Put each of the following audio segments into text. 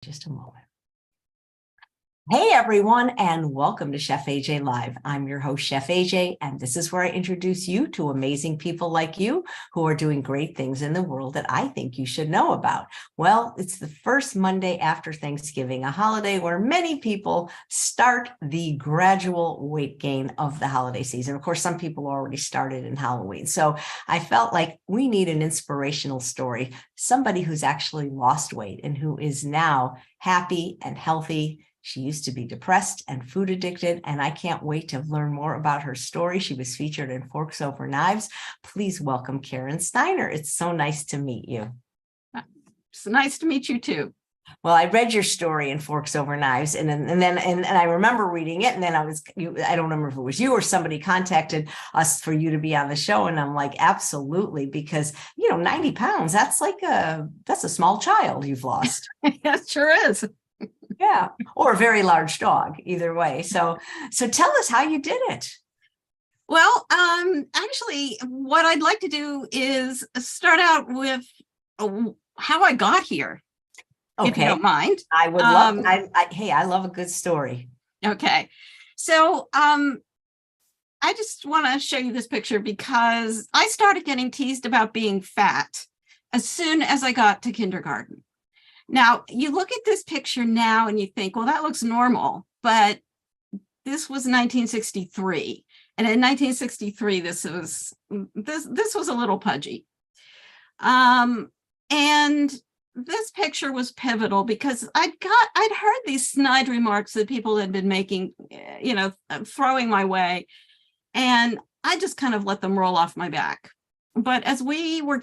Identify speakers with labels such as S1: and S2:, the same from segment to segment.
S1: Just a moment. Hey everyone, and welcome to Chef AJ Live. I'm your host, Chef AJ, and this is where I introduce you to amazing people like you who are doing great things in the world that I think you should know about. Well, it's the first Monday after Thanksgiving, a holiday where many people start the gradual weight gain of the holiday season. Of course, some people already started in Halloween. So I felt like we need an inspirational story, somebody who's actually lost weight and who is now happy and healthy. She used to be depressed and food addicted, and I can't wait to learn more about her story. She was featured in Forks Over Knives. Please welcome Karen Steiner. It's so nice to meet you.
S2: It's nice to meet you too.
S1: Well, I read your story in Forks Over Knives, and then I remember reading it, and then I don't remember if it was you or somebody contacted us for you to be on the show, and I'm like, absolutely, because 90 pounds, that's a small child you've lost.
S2: It sure is.
S1: Yeah, or a very large dog, either way. So tell us how you did it.
S2: Well, actually, what I'd like to do is start out with how I got here, if you don't mind.
S1: I would love. I love a good story.
S2: Okay, so I just want to show you this picture because I started getting teased about being fat as soon as I got to kindergarten. Now, you look at this picture now and you think, well, that looks normal, but this was 1963. And in 1963, this was a little pudgy. And this picture was pivotal because I'd heard these snide remarks that people had been making, throwing my way. And I just kind of let them roll off my back. But as we were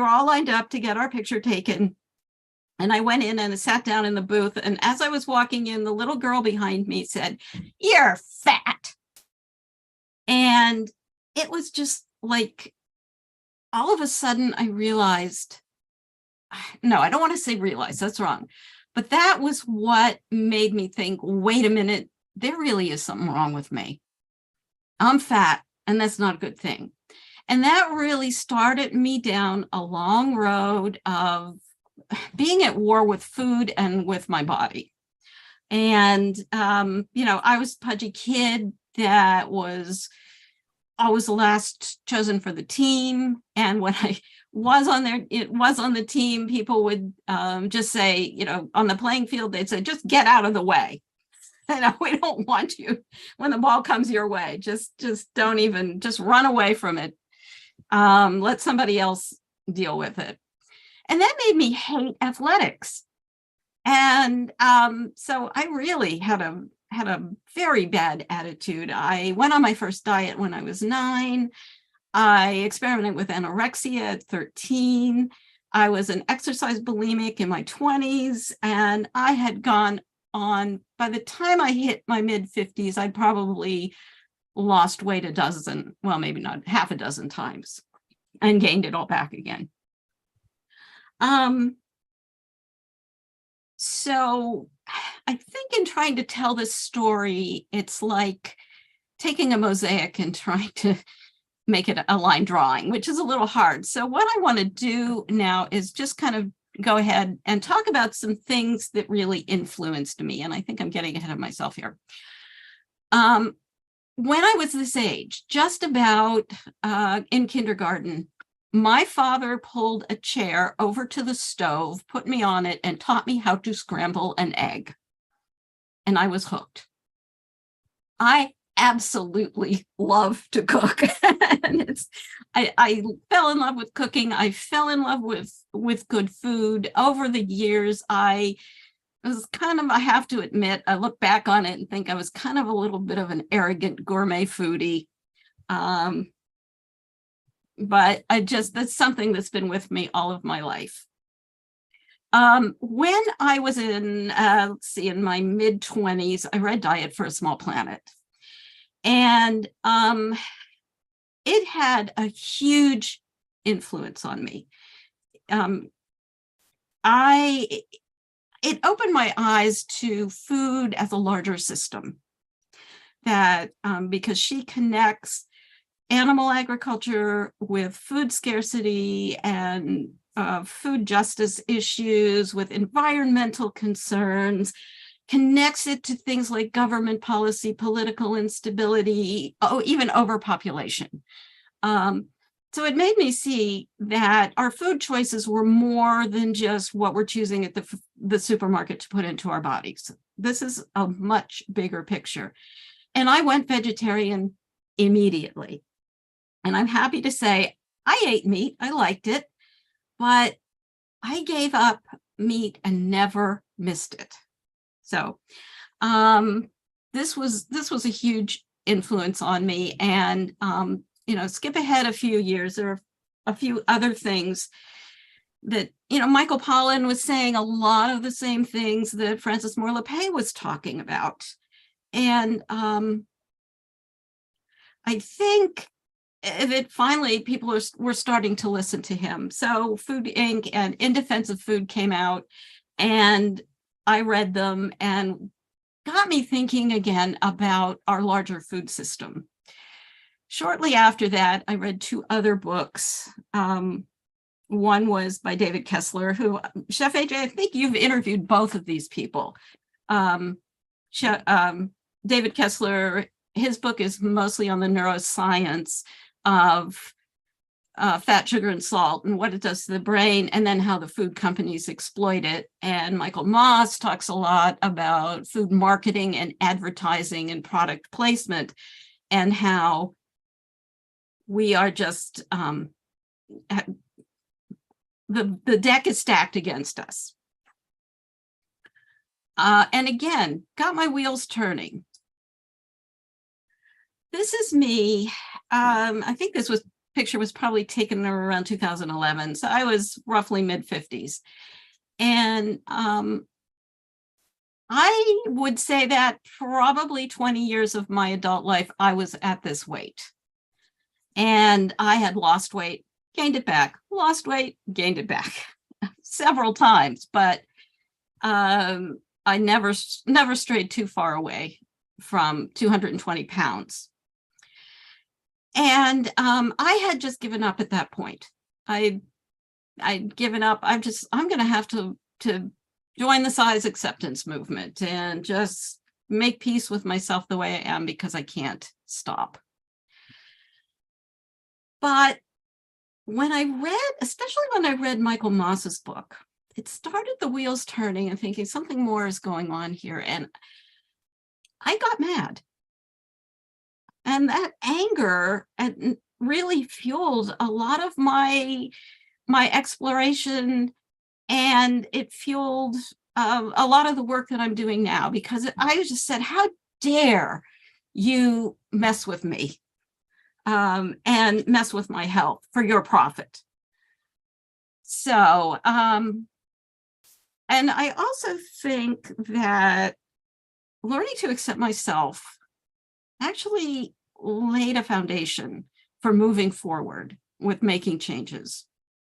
S2: all lined up to get our picture taken, and I went in and sat down in the booth. And as I was walking in, the little girl behind me said, "You're fat." And it was just like, all of a sudden I realized, no, I don't want to say realize, that's wrong. But that was what made me think, wait a minute, there really is something wrong with me. I'm fat, and that's not a good thing. And that really started me down a long road of being at war with food and with my body. And, I was a pudgy kid that was always the last chosen for the team. And when I was on the team, people would just say, on the playing field, they'd say, just get out of the way. We don't want you when the ball comes your way. Just don't even, just run away from it. Let somebody else deal with it. And that made me hate athletics. And so I really had a very bad attitude. I went on my first diet when I was 9. I experimented with anorexia at 13. I was an exercise bulimic in my 20s. And I had gone on, by the time I hit my mid 50s, I'd probably lost weight a dozen, well, maybe not half a dozen times, and gained it all back again. So I think in trying to tell this story, it's like taking a mosaic and trying to make it a line drawing, which is a little hard. So what I want to do now is just kind of go ahead and talk about some things that really influenced me. And I think I'm getting ahead of myself here. When I was this age, just about in kindergarten, my father pulled a chair over to the stove, put me on it, and taught me how to scramble an egg. And I was hooked. I absolutely love to cook. And I fell in love with cooking. I fell in love with good food. Over the years, I have to admit, I look back on it and think I was kind of a little bit of an arrogant gourmet foodie. But that's something that's been with me all of my life. When I was in my mid-20s, I read Diet for a Small Planet. And it had a huge influence on me. It opened my eyes to food as a larger system, that because she connects animal agriculture with food scarcity and food justice issues, with environmental concerns, connects it to things like government policy, political instability, even overpopulation. So it made me see that our food choices were more than just what we're choosing at the supermarket to put into our bodies. This is a much bigger picture. And I went vegetarian immediately. And I'm happy to say I ate meat. I liked it, but I gave up meat and never missed it. So this was a huge influence on me. And skip ahead a few years, there are a few other things that, Michael Pollan was saying a lot of the same things that Frances Moore Lappé was talking about. And I think that finally people were starting to listen to him. So Food Inc. and In Defense of Food came out, and I read them and got me thinking again about our larger food system. Shortly after that, I read two other books. One was by David Kessler, who, Chef AJ, I think you've interviewed both of these people. David Kessler, his book is mostly on the neuroscience of fat, sugar, and salt and what it does to the brain, and then how the food companies exploit it. And Michael Moss talks a lot about food marketing and advertising and product placement, and how we are just, the deck is stacked against us. And again, got my wheels turning. This is me. I think this picture was probably taken around 2011. So I was roughly mid-50s. And I would say that probably 20 years of my adult life, I was at this weight. And I had lost weight, gained it back, lost weight, gained it back several times, but I never strayed too far away from 220 pounds. And I had just given up at that point. I'd given up. I'm going to have to join the size acceptance movement and just make peace with myself the way I am, because I can't stop. But when I read, especially when I read Michael Moss's book, it started the wheels turning and thinking something more is going on here. And I got mad. And that anger really fueled a lot of my exploration, and it fueled a lot of the work that I'm doing now, because I just said, how dare you mess with me and mess with my health for your profit? So, and I also think that learning to accept myself actually laid a foundation for moving forward with making changes,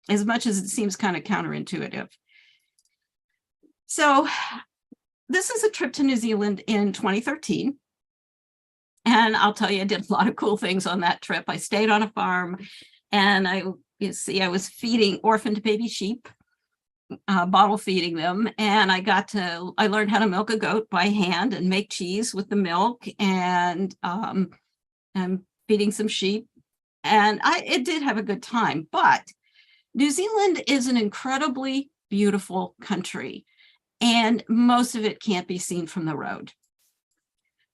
S2: as much as it seems kind of counterintuitive. So this is a trip to New Zealand in 2013. And I'll tell you, I did a lot of cool things on that trip. I stayed on a farm, and I was feeding orphaned baby sheep, bottle feeding them. And I learned how to milk a goat by hand and make cheese with the milk, and feeding some sheep. And it did have a good time. But New Zealand is an incredibly beautiful country, and most of it can't be seen from the road.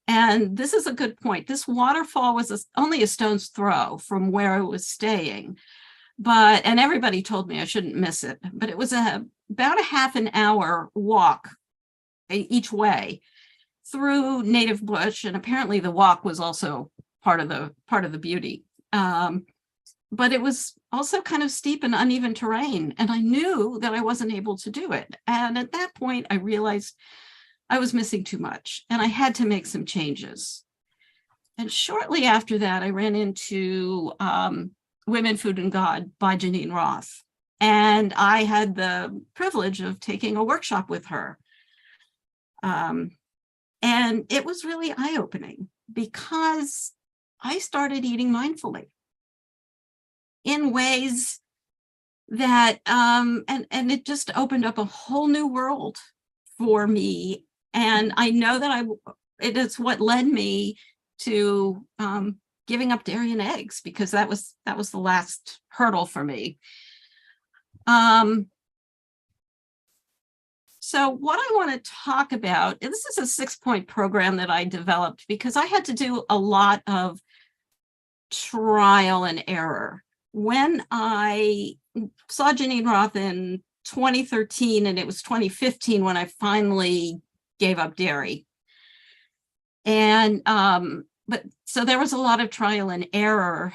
S2: And this is a good point. This waterfall was only a stone's throw from where I was staying, and everybody told me I shouldn't miss it. But it was about a half an hour walk each way through native bush, and apparently the walk was also part of the beauty. But it was also kind of steep and uneven terrain, and I knew that I wasn't able to do it. And at that point, I realized I was missing too much, and I had to make some changes. And shortly after that, I ran into Women, Food, and God by Janine Roth. And I had the privilege of taking a workshop with her. And it was really eye-opening, because I started eating mindfully in ways that and it just opened up a whole new world for me. And I know that it is what led me to giving up dairy and eggs, because that was the last hurdle for me. So what I want to talk about, and this is a 6-point program that I developed because I had to do a lot of trial and error. When I saw Janine Roth in 2013, and it was 2015 when I finally gave up dairy. And but so there was a lot of trial and error.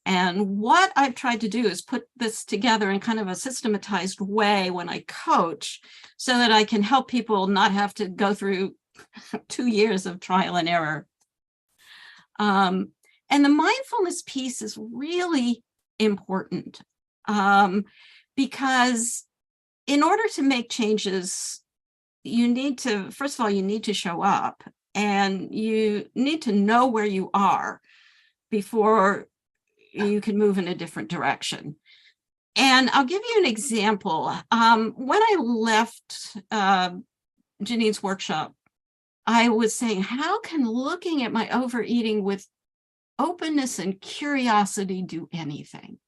S2: And what I've tried to do is put this together in kind of a systematized way when I coach, so that I can help people not have to go through 2 years of trial and error. And the mindfulness piece is really important, because in order to make changes, you need to, first of all, you need to show up, and you need to know where you are before you can move in a different direction. And I'll give you an example. When I left Janine's workshop, I was saying, how can looking at my overeating with openness and curiosity do anything?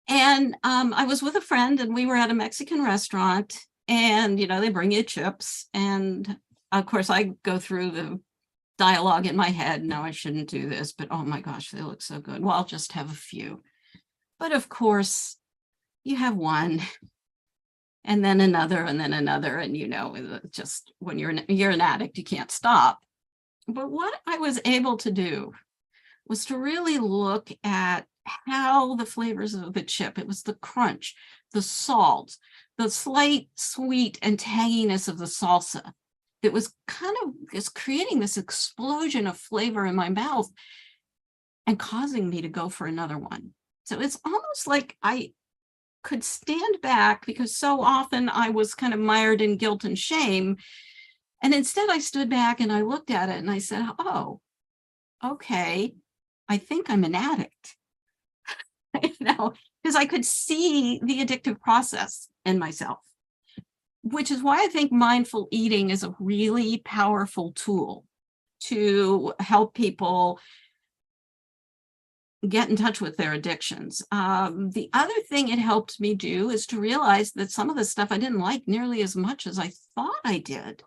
S2: And I was with a friend, and we were at a Mexican restaurant, and, they bring you chips. And of course, I go through the dialogue in my head. No, I shouldn't do this, but oh my gosh, they look so good. Well, I'll just have a few. But of course, you have one, and then another, and then another. And, just when you're an addict, you can't stop. But what I was able to do was to really look at how the flavors of the chip, it was the crunch, the salt, the slight sweet and tanginess of the salsa, that was kind of just creating this explosion of flavor in my mouth and causing me to go for another one. So it's almost like I could stand back, because so often I was kind of mired in guilt and shame. And instead I stood back and I looked at it and I said, oh, okay, I think I'm an addict. Because I could see the addictive process in myself, which is why I think mindful eating is a really powerful tool to help people get in touch with their addictions. The other thing it helped me do is to realize that some of the stuff I didn't like nearly as much as I thought I did.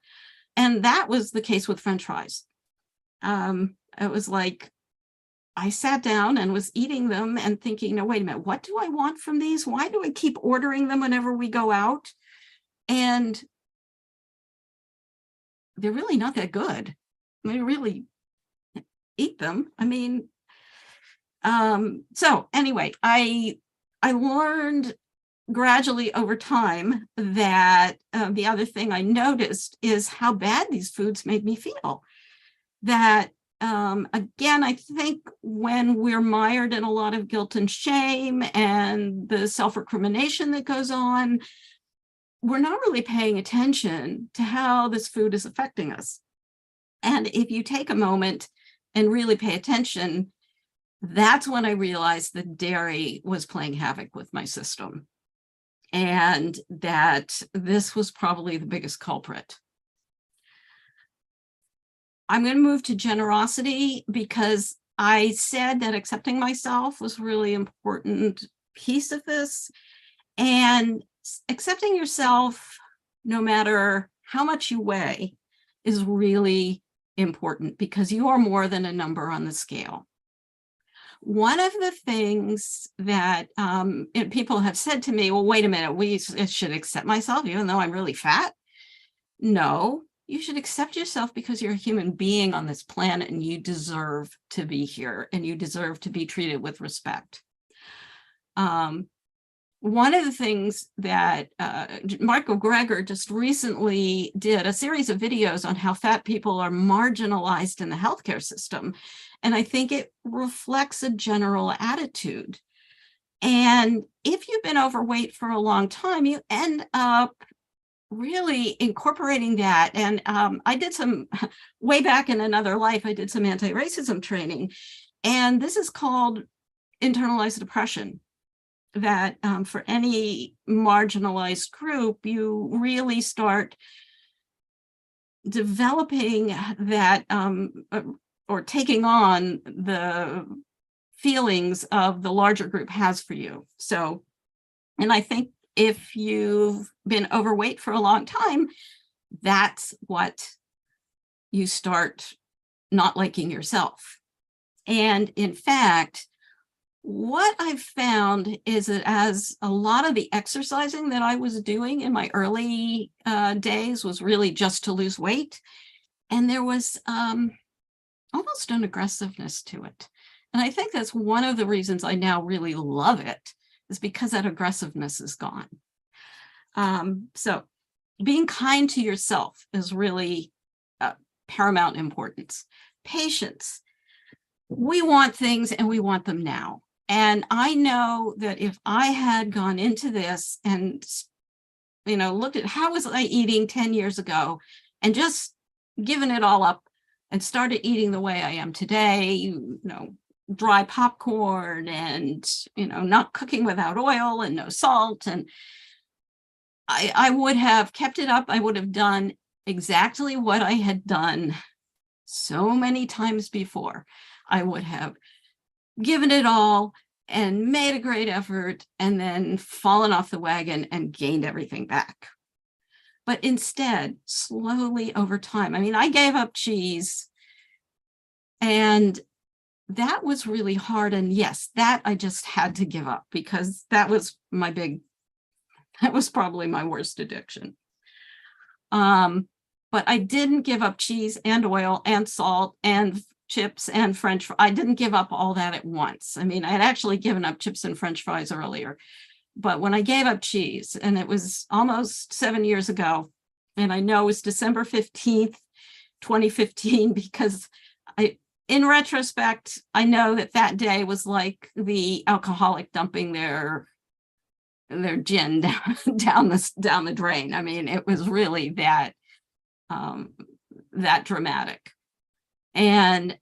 S2: And that was the case with French fries. It was like, I sat down and was eating them and thinking, no, wait a minute, what do I want from these? Why do I keep ordering them whenever we go out? And they're really not that good. I mean, really eat them. I mean, so anyway, I learned gradually over time that the other thing I noticed is how bad these foods made me feel. That again, I think when we're mired in a lot of guilt and shame and the self-recrimination that goes on, we're not really paying attention to how this food is affecting us. And if you take a moment and really pay attention, that's when I realized that dairy was playing havoc with my system, and that this was probably the biggest culprit. I'm going to move to generosity, because I said that accepting myself was a really important piece of this. And accepting yourself, no matter how much you weigh, is really important, because you are more than a number on the scale. One of the things that people have said to me, well, wait a minute, we should accept myself even though I'm really fat. No, you should accept yourself because you're a human being on this planet, and you deserve to be here, and you deserve to be treated with respect. One of the things that Michael Greger just recently did a series of videos on how fat people are marginalized in the healthcare system. And I think it reflects a general attitude. And if you've been overweight for a long time, you end up really incorporating that. And I did some, way back in another life, I did some anti-racism training. And this is called internalized depression. that for any marginalized group, you really start developing that or taking on the feelings of the larger group has for you. So, and I think if you've been overweight for a long time, that's what you start not liking yourself. And in fact, what I've found is that as a lot of the exercising that I was doing in my early days was really just to lose weight, and there was almost an aggressiveness to it. And I think that's one of the reasons I now really love it, is because that aggressiveness is gone. So being kind to yourself is really paramount importance. Patience. We want things and we want them now. And I know that if I had gone into this and, looked at how was I eating 10 years ago and just given it all up and started eating the way I am today, dry popcorn and, not cooking without oil and no salt. And I would have kept it up. I would have done exactly what I had done so many times before. I would have given it all and made a great effort and then fallen off the wagon and gained everything back. But instead, slowly over time, I gave up cheese, and that was really hard. And yes, that I just had to give up because that was probably my worst addiction. But I didn't give up cheese and oil and salt and chips and French fries. I didn't give up all that at once. I had actually given up chips and French fries earlier. But when I gave up cheese, and it was almost 7 years ago, and I know it was December 15th, 2015, because in retrospect, I know that day was like the alcoholic dumping their gin down the drain. It was really that dramatic. And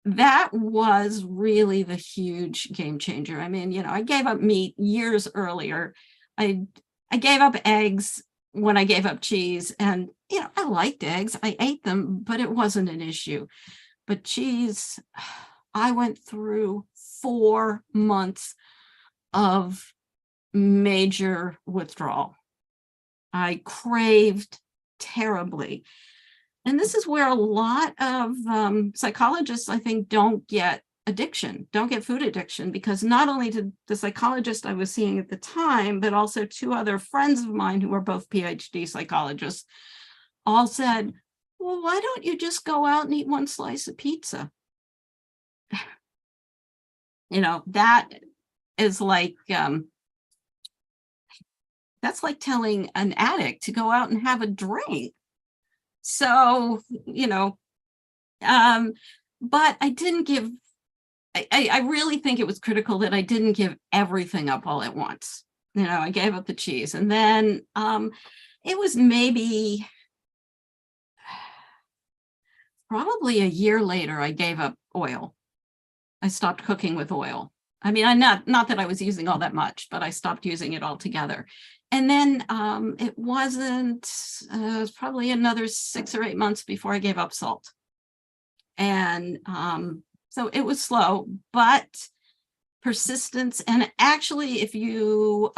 S2: that was really the huge game changer. I gave up meat years earlier. I gave up eggs when I gave up cheese, and I liked eggs. I ate them, but it wasn't an issue. But cheese, I went through 4 months of major withdrawal. I craved terribly. And this is where a lot of psychologists, I think, don't get food addiction, because not only did the psychologist I was seeing at the time, but also 2 other friends of mine who were both PhD psychologists all said, well, why don't you just go out and eat 1 slice of pizza? That is like, that's like telling an addict to go out and have a drink. So, but I didn't give, I really think it was critical that I didn't give everything up all at once. I gave up the cheese, and then it was maybe probably a year later, I gave up oil. I stopped cooking with oil. Not that I was using all that much, but I stopped using it altogether. And then it was probably another 6 or 8 months before I gave up salt. And so it was slow, but persistence. And actually, if you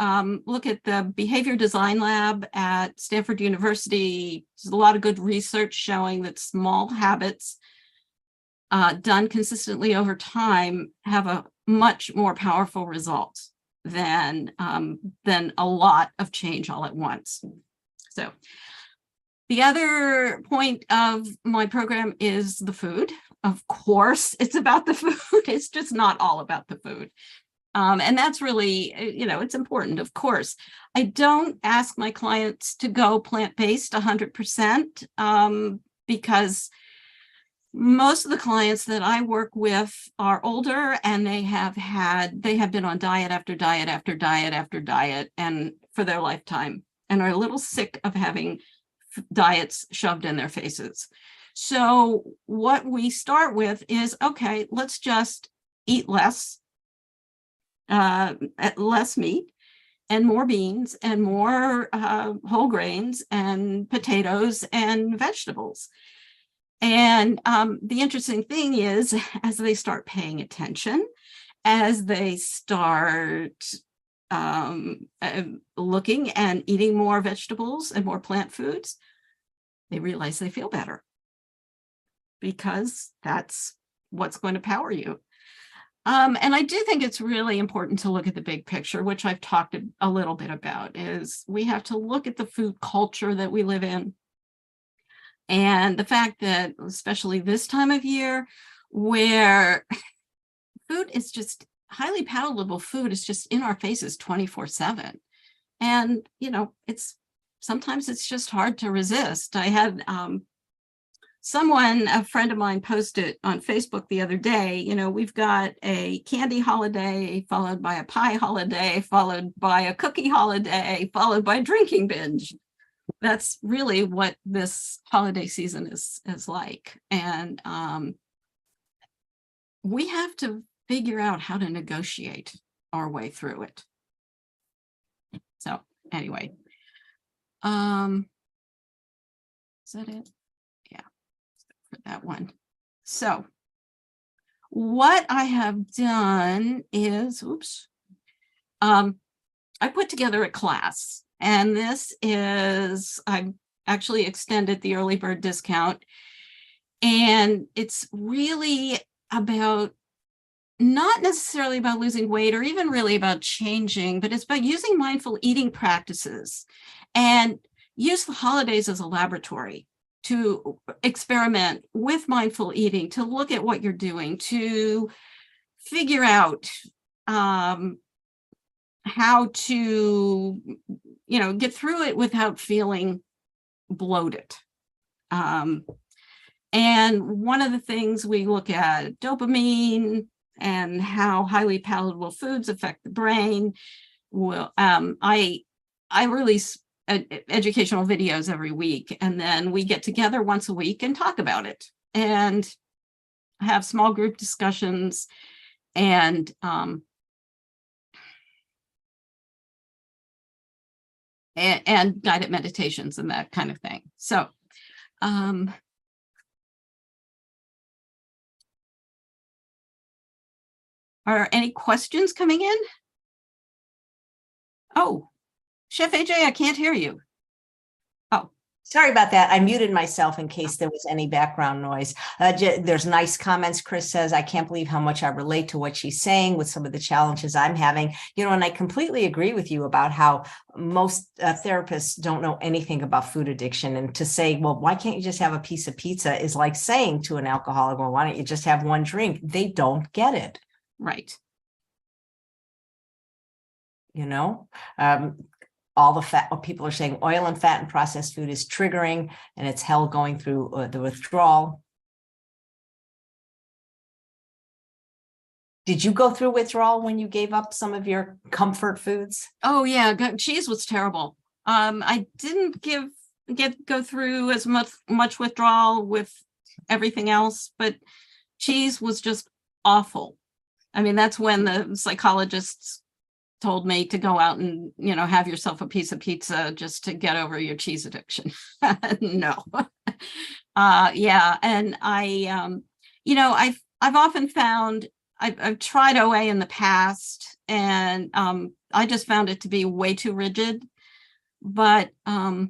S2: look at the Behavior Design Lab at Stanford University, there's a lot of good research showing that small habits done consistently over time have a much more powerful result than a lot of change all at once. So the other point of my program is the food. Of course, it's about the food. It's just not all about the food. And that's really, it's important, of course. I don't ask my clients to go plant-based 100% because most of the clients that I work with are older, and they have been on diet after diet after diet after diet and for their lifetime, and are a little sick of having diets shoved in their faces. So what we start with is, okay, let's just eat less less meat and more beans and more whole grains and potatoes and vegetables. And the interesting thing is, as they start paying attention, as they start looking and eating more vegetables and more plant foods, they realize they feel better, because that's what's going to power you. And I do think it's really important to look at the big picture, which I've talked a little bit about, is we have to look at the food culture that we live in. And the fact that, especially this time of year, where food is just highly palatable, food is just in our faces 24/7. And, sometimes it's just hard to resist. I had a friend of mine, posted on Facebook the other day, we've got a candy holiday, followed by a pie holiday, followed by a cookie holiday, followed by drinking binge. That's really what this holiday season is like. And we have to figure out how to negotiate our way through it. So anyway, is that it? Yeah, for that one. So what I have done is, I put together a class, and this is, I've actually extended the early bird discount, and it's really about, not necessarily about losing weight or even really about changing, but it's about using mindful eating practices, and use the holidays as a laboratory to experiment with mindful eating, to look at what you're doing, to figure out how to, get through it without feeling bloated. And one of the things we look at, dopamine and how highly palatable foods affect the brain. Well, I release educational videos every week, and then we get together once a week and talk about it, and have small group discussions, and guided meditations and that kind of thing. So are any questions coming in? Oh, Chef AJ, I can't hear you. Oh,
S1: sorry about that. I muted myself in case there was any background noise. There's nice comments. Chris says, I can't believe how much I relate to what she's saying with some of the challenges I'm having. And I completely agree with you about how most therapists don't know anything about food addiction. And to say, well, why can't you just have a piece of pizza, is like saying to an alcoholic, well, why don't you just have one drink? They don't get it.
S2: right.
S1: All the fat, people are saying oil and fat and processed food is triggering, and it's hell going through the withdrawal. Did you go through withdrawal when you gave up some of your comfort foods?
S2: Oh yeah, cheese was terrible. I didn't go through as much withdrawal with everything else, but cheese was just awful. I mean, that's when the psychologists told me to go out and, have yourself a piece of pizza just to get over your cheese addiction. No. Yeah. And I've often found, I've tried OA in the past, and I just found it to be way too rigid. But I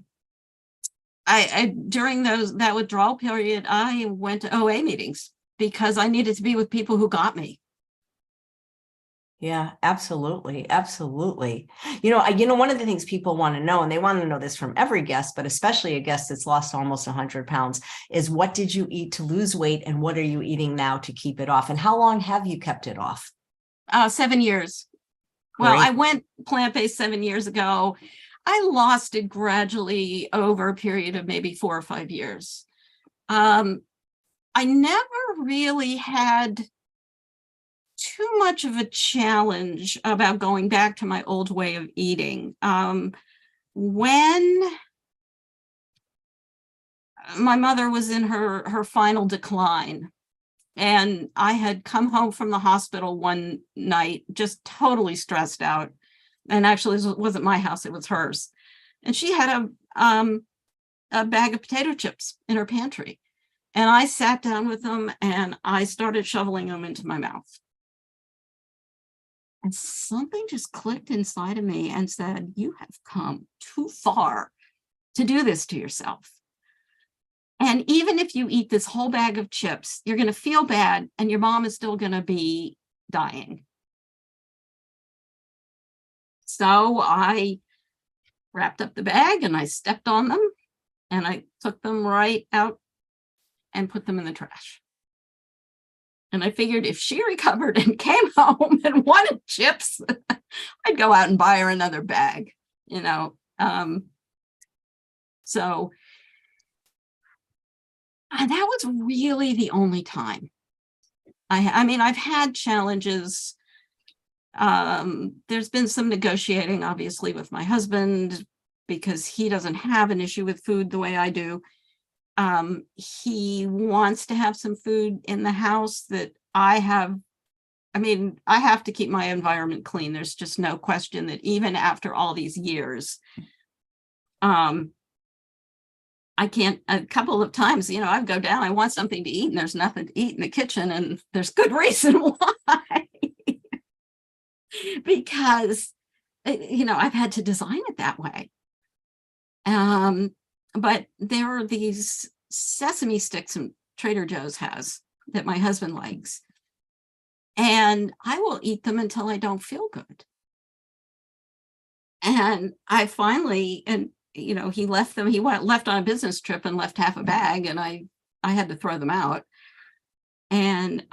S2: during that withdrawal period, I went to OA meetings because I needed to be with people who got me.
S1: Yeah, absolutely. Absolutely. One of the things people want to know, and they want to know this from every guest, but especially a guest that's lost almost 100 pounds, is what did you eat to lose weight, and what are you eating now to keep it off? And how long have you kept it off?
S2: 7 years.
S1: Great.
S2: Well, I went plant-based 7 years ago. I lost it gradually over a period of maybe 4 or 5 years. I never really had too much of a challenge about going back to my old way of eating. When my mother was in her final decline, And I had come home from the hospital one night, just totally stressed out. And actually, it wasn't my house, it was hers. And she had a bag of potato chips in her pantry. And I sat down with them and I started shoveling them into my mouth. And something just clicked inside of me and said, you have come too far to do this to yourself. And even if you eat this whole bag of chips, you're going to feel bad and your mom is still going to be dying. So I wrapped up the bag and I stepped on them and I took them right out and put them in the trash. And I figured if she recovered and came home and wanted chips, I'd go out and buy her another bag, you know. So that was really the only time. I mean, I've had challenges. There's been some negotiating, obviously, with my husband because he doesn't have an issue with food the way I do. He wants to have some food in the house that I have. I mean, I have to keep my environment clean. There's just no question that even after all these years, I can't, a couple of times, you know, I go down, I want something to eat and there's nothing to eat in the kitchen and there's good reason why. Because, you know, I've had to design it that way. But there are these sesame sticks and Trader Joe's has that my husband likes. And I will eat them until I don't feel good. And I finally, and you know, he left them, left on a business trip and left half a bag and I had to throw them out. And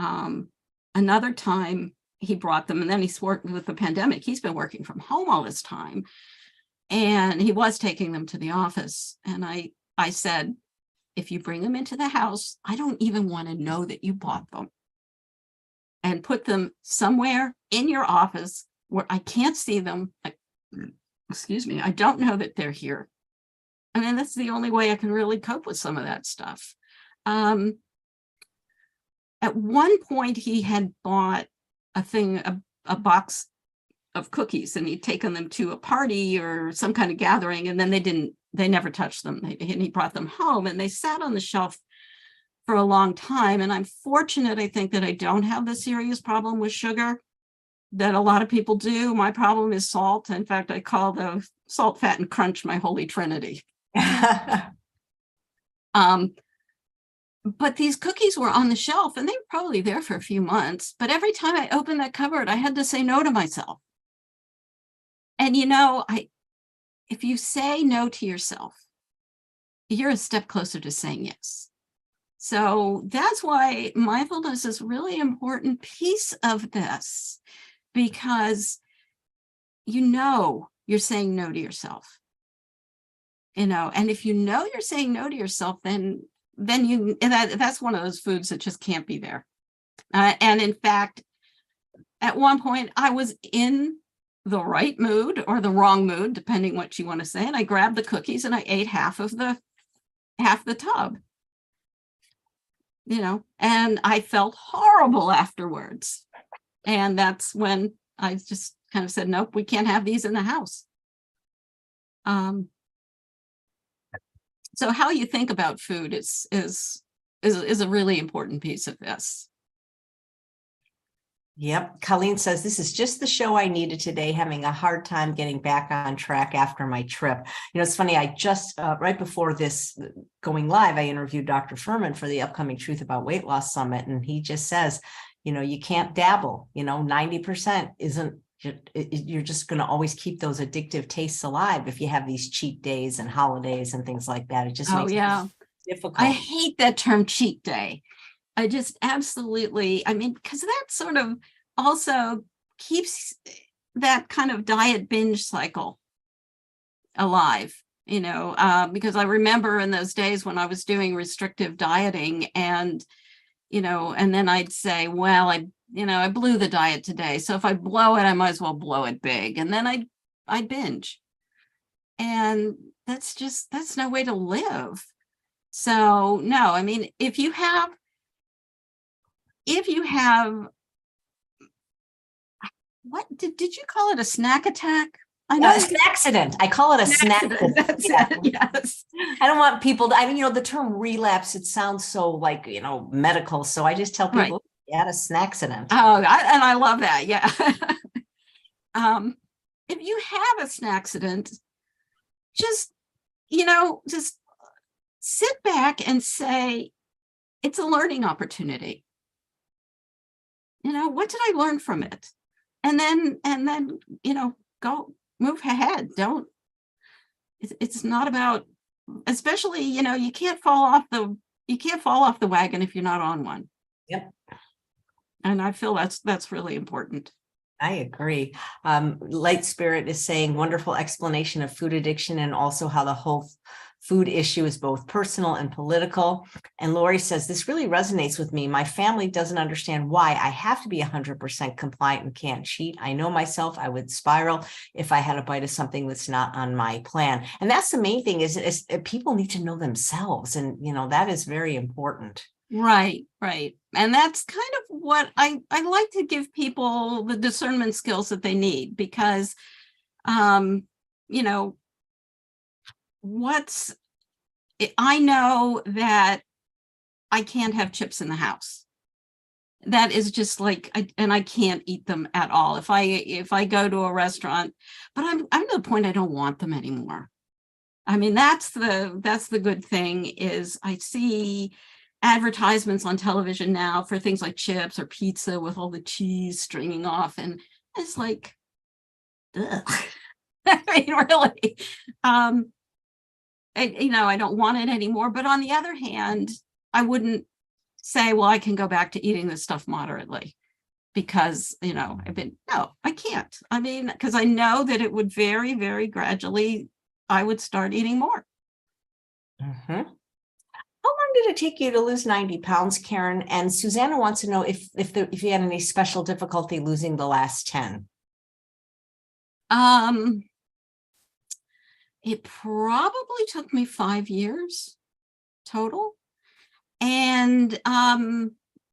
S2: another time he brought them and then he's working with the pandemic. He's been working from home all this time. And he was taking them to the office. And I said, if you bring them into the house, I don't even want to know that you bought them. And put them somewhere in your office where I can't see them. Excuse me, I don't know that they're here. I mean, that's the only way I can really cope with some of that stuff. At one point, he had bought a box of cookies, and he'd taken them to a party or some kind of gathering, and then they never touched them. And he brought them home, and they sat on the shelf for a long time. And I'm fortunate, I think, that I don't have the serious problem with sugar that a lot of people do. My problem is salt. In fact, I call the salt, fat, and crunch my holy trinity. But these cookies were on the shelf and they were probably there for a few months. But every time I opened that cupboard, I had to say no to myself. And, you know, if you say no to yourself, you're a step closer to saying yes. So that's why mindfulness is a really important piece of this, because you know you're saying no to yourself. You know, and if you know you're saying no to yourself, then that's one of those foods that just can't be there. And in fact, at one point I was in the right mood or the wrong mood, depending what you want to say. And I grabbed the cookies and I ate half the tub, you know, and I felt horrible afterwards. And that's when I just kind of said, nope, we can't have these in the house. So how you think about food is a really important piece of this.
S1: Yep. Colleen says, this is just the show I needed today, having a hard time getting back on track after my trip. You know, it's funny. I just, right before this going live, I interviewed Dr. Furman for the upcoming Truth About Weight Loss Summit. And he just says, you know, you can't dabble, you know, 90% isn't, you're just going to always keep those addictive tastes alive if you have these cheat days and holidays and things like that. It just makes it difficult.
S2: I hate that term cheat day. I just absolutely, I mean, because that sort of also keeps that kind of diet binge cycle alive, you know, because I remember in those days when I was doing restrictive dieting and, you know, and then I'd say, well, I blew the diet today. So if I blow it, I might as well blow it big. And then I'd binge. And that's no way to live. So no, I mean, if you have if you have, what did you call it, a snack attack? I know
S1: It's an accident. I call it a snack.
S2: That's
S1: Yeah.
S2: it. Yes.
S1: I don't want people to, the term relapse, it sounds so like, medical. So I just tell
S2: Right.
S1: people, you had a snack accident.
S2: Oh, and I love that. Yeah. If you have a snack accident, just, just sit back and say, it's a learning opportunity. What did I learn from it? And then, go move ahead. It's not about, especially, you can't fall off the wagon if you're not on one.
S1: Yep.
S2: And I feel that's really important.
S1: I agree. Light Spirit is saying wonderful explanation of food addiction and also how the whole food issue is both personal and political. And Lori says, this really resonates with me. My family doesn't understand why I have to be 100% compliant and can't cheat. I know myself, I would spiral if I had a bite of something that's not on my plan. And that's the main thing is people need to know themselves. And, that is very important.
S2: Right. And that's kind of what I like to give people, the discernment skills that they need, because, I know that I can't have chips in the house. That is just like, I can't eat them at all. If I go to a restaurant, but I'm to the point I don't want them anymore. I mean, that's the good thing is I see advertisements on television now for things like chips or pizza with all the cheese stringing off, and it's like, ugh. I mean, really, I don't want it anymore. But on the other hand, I wouldn't say, well, I can go back to eating this stuff moderately, because no, I can't. I mean, because I know that it would very, very gradually, I would start eating more.
S1: Mm-hmm. How long did it take you to lose 90 pounds, Karen? And Susanna wants to know if you had any special difficulty losing the last 10.
S2: It probably took me 5 years total. And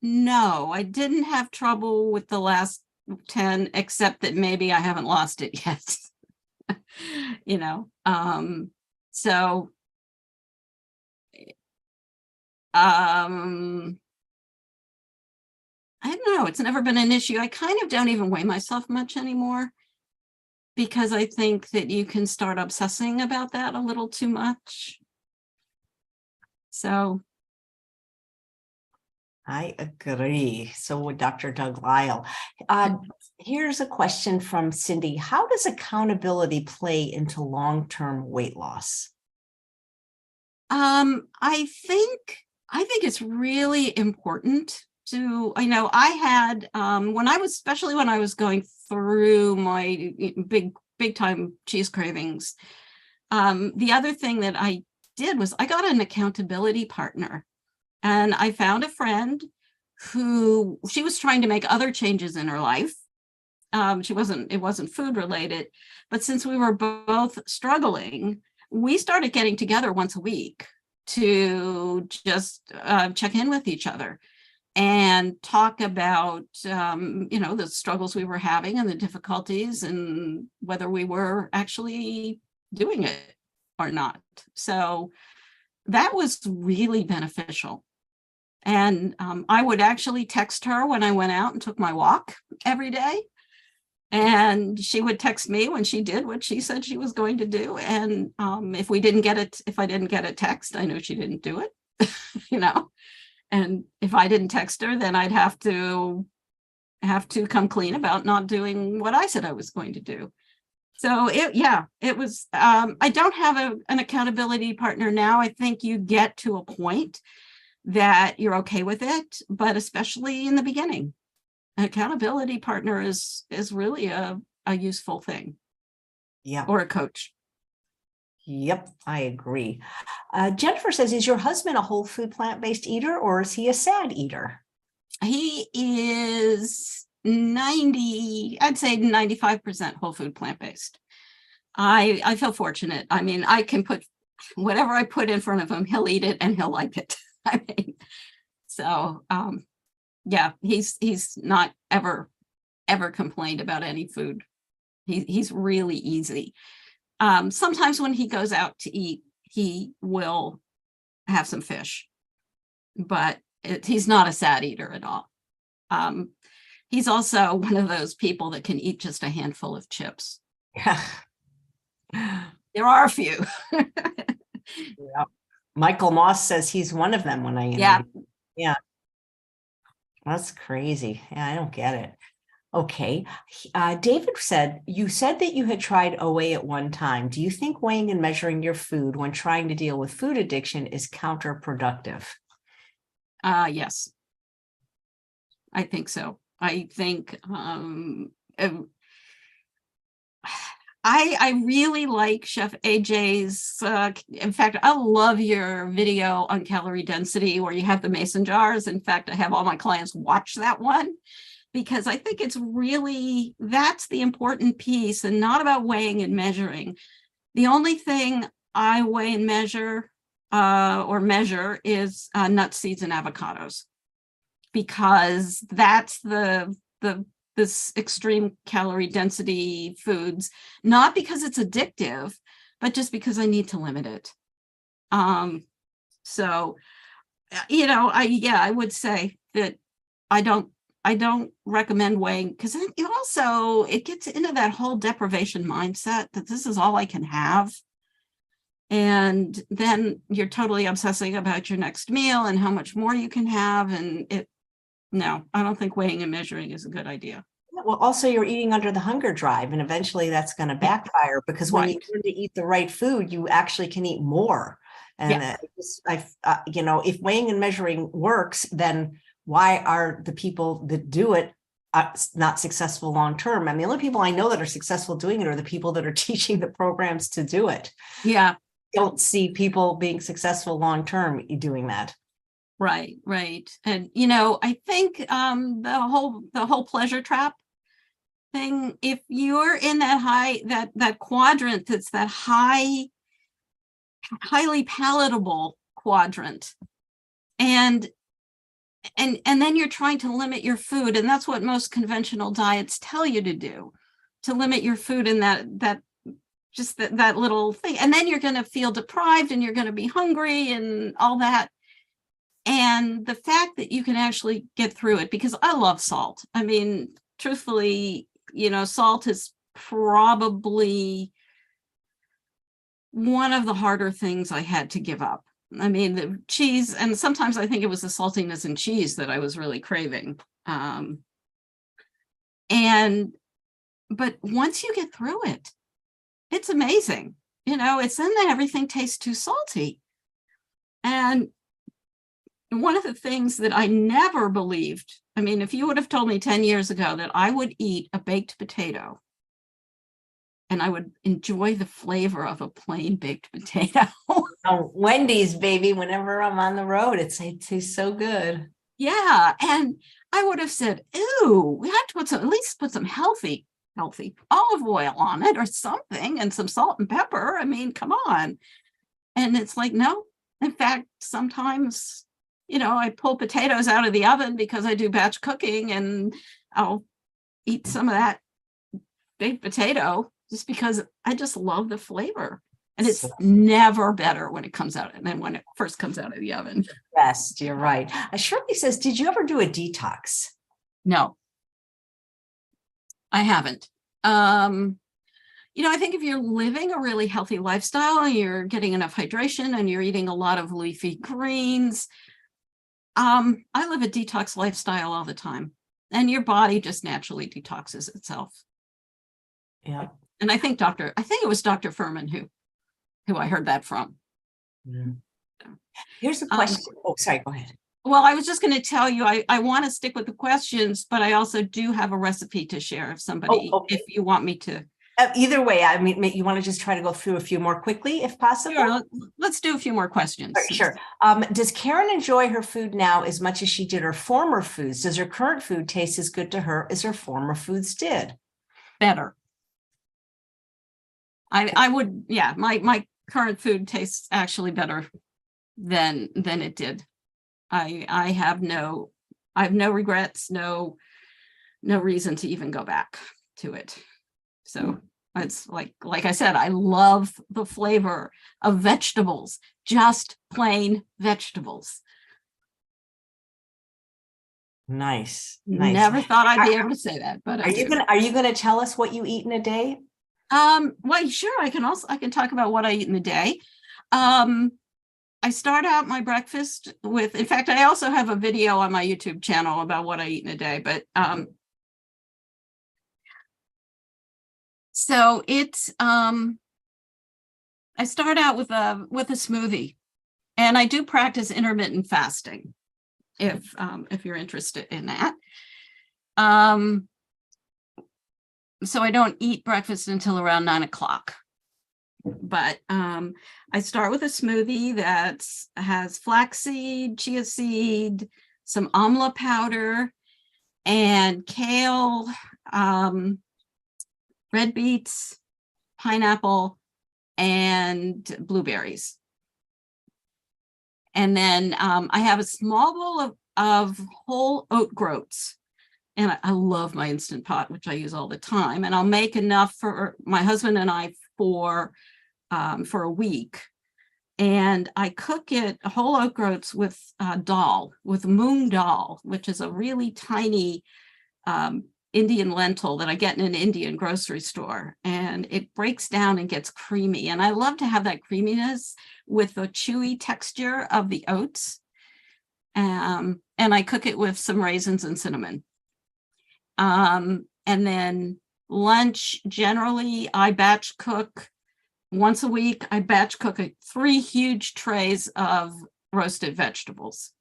S2: no, I didn't have trouble with the last 10, except that maybe I haven't lost it yet. So I don't know. It's never been an issue. I kind of don't even weigh myself much anymore, because I think that you can start obsessing about that a little too much. So
S1: I agree. So would Dr. Doug Lyle. Here's a question from Cindy. How does accountability play into long-term weight loss?
S2: I think it's really important to, I had, especially when I was going through my big time cheese cravings, the other thing that I did was I got an accountability partner, and I found a friend who, she was trying to make other changes in her life. It wasn't food related, but since we were both struggling, we started getting together once a week to just check in with each other and talk about, the struggles we were having and the difficulties and whether we were actually doing it or not. So that was really beneficial. And I would actually text her when I went out and took my walk every day. And she would text me when she did what she said she was going to do. And if I didn't get a text, I knew she didn't do it, And if I didn't text her, then I'd have to come clean about not doing what I said I was going to do. So it was, I don't have an accountability partner now. I think you get to a point that you're okay with it, but especially in the beginning, an accountability partner is really a useful thing.
S1: Yeah.
S2: Or a coach.
S1: Yep, I agree. Jennifer says, is your husband a whole food plant-based eater, or is he a sad eater?
S2: He is 95% whole food plant-based. I feel fortunate. I mean, I can put whatever I put in front of him, he'll eat it and he'll like it. I mean, so Yeah, he's not ever complained about any food. He's really easy. Sometimes when he goes out to eat, he will have some fish, but he's not a sad eater at all. He's also one of those people that can eat just a handful of chips.
S1: Yeah.
S2: There are a few.
S1: Yeah. Michael Moss says he's one of them when I interview.
S2: Yeah.
S1: Yeah. That's crazy. Yeah, I don't get it. Okay. David said, you said that you had tried OA at one time. Do you think weighing and measuring your food when trying to deal with food addiction is counterproductive?
S2: Yes, I think so. I think I really like Chef AJ's. In fact, I love your video on calorie density where you have the mason jars. In fact, I have all my clients watch that one because I think it's really, that's the important piece and not about weighing and measuring. The only thing I weigh and measure is nuts, seeds, and avocados, because that's this extreme calorie density foods, not because it's addictive, but just because I need to limit it. So, I would say that I don't recommend weighing, because it gets into that whole deprivation mindset that this is all I can have. And then you're totally obsessing about your next meal and how much more you can have. And no, I don't think weighing and measuring is a good idea.
S1: Well, also you're eating under the hunger drive, and eventually that's going to backfire, because when you learn to eat the right food, you actually can eat more. And if weighing and measuring works, then why are the people that do it not successful long term? And the only people I know that are successful doing it are the people that are teaching the programs to do it.
S2: Yeah.
S1: Don't see people being successful long term doing that.
S2: Right. And I think the whole pleasure trap thing, if you're in that quadrant, that's that highly palatable quadrant, and then you're trying to limit your food, and that's what most conventional diets tell you to do, to limit your food in that little thing, and then you're going to feel deprived and you're going to be hungry and all that. And the fact that you can actually get through it, because I love salt. I mean, truthfully, salt is probably one of the harder things I had to give up. I mean, the cheese, and sometimes I think it was the saltiness in cheese that I was really craving. But once you get through it, it's amazing. It's then that everything tastes too salty. And one of the things that I never believed, I mean, if you would have told me 10 years ago that I would eat a baked potato and I would enjoy the flavor of a plain baked potato.
S1: Oh, Wendy's, baby, whenever I'm on the road, it tastes so good.
S2: Yeah. And I would have said, ooh, we have to at least put some healthy olive oil on it or something, and some salt and pepper. I mean, come on. And it's like, no. In fact, sometimes, I pull potatoes out of the oven because I do batch cooking, and I'll eat some of that baked potato just because I just love the flavor. And it's never better when it comes out than when it first comes out of the oven.
S1: Yes, you're right. Shirley says, did you ever do a detox?
S2: No, I haven't. I think if you're living a really healthy lifestyle and you're getting enough hydration and you're eating a lot of leafy greens, I live a detox lifestyle all the time, and your body just naturally detoxes itself.
S1: Yeah.
S2: And I think it was Dr. Furman who I heard that from.
S1: Mm. Here's a question. Sorry, go ahead.
S2: Well, I was just going to tell you, I want to stick with the questions, but I also do have a recipe to share if somebody, if you want me to.
S1: Either way, I mean, you want to just try to go through a few more quickly, if possible?
S2: Sure, let's do a few more questions.
S1: Sure. Does Karen enjoy her food now as much as she did her former foods? Does her current food taste as good to her as her former foods did?
S2: Better. I would, yeah, my current food tastes actually better than it did. I have no I have no regrets, no reason to even go back to it. So it's like I said, I love the flavor of vegetables, just plain vegetables.
S1: Nice.
S2: Never thought I'd be able to say that, but
S1: are you gonna tell us what you eat in a day?
S2: Well, sure. I can talk about what I eat in a day. I start out my breakfast with, in fact, I also have a video on my YouTube channel about what I eat in a day, but so it's I start out with a smoothie, and I do practice intermittent fasting if you're interested in that. So I don't eat breakfast until around 9 o'clock. But I start with a smoothie that has flaxseed, chia seed, some amla powder, and kale, red beets, pineapple, and blueberries. And then I have a small bowl of whole oat groats. And I love my Instant Pot, which I use all the time. And I'll make enough for my husband and I for a week. And I cook it whole oat groats with dal, with moong dal, which is a really tiny Indian lentil that I get in an Indian grocery store. And it breaks down and gets creamy. And I love to have that creaminess with the chewy texture of the oats. And I cook it with some raisins and cinnamon. And then lunch, generally, I batch cook once a week. I batch cook 3 huge trays of roasted vegetables.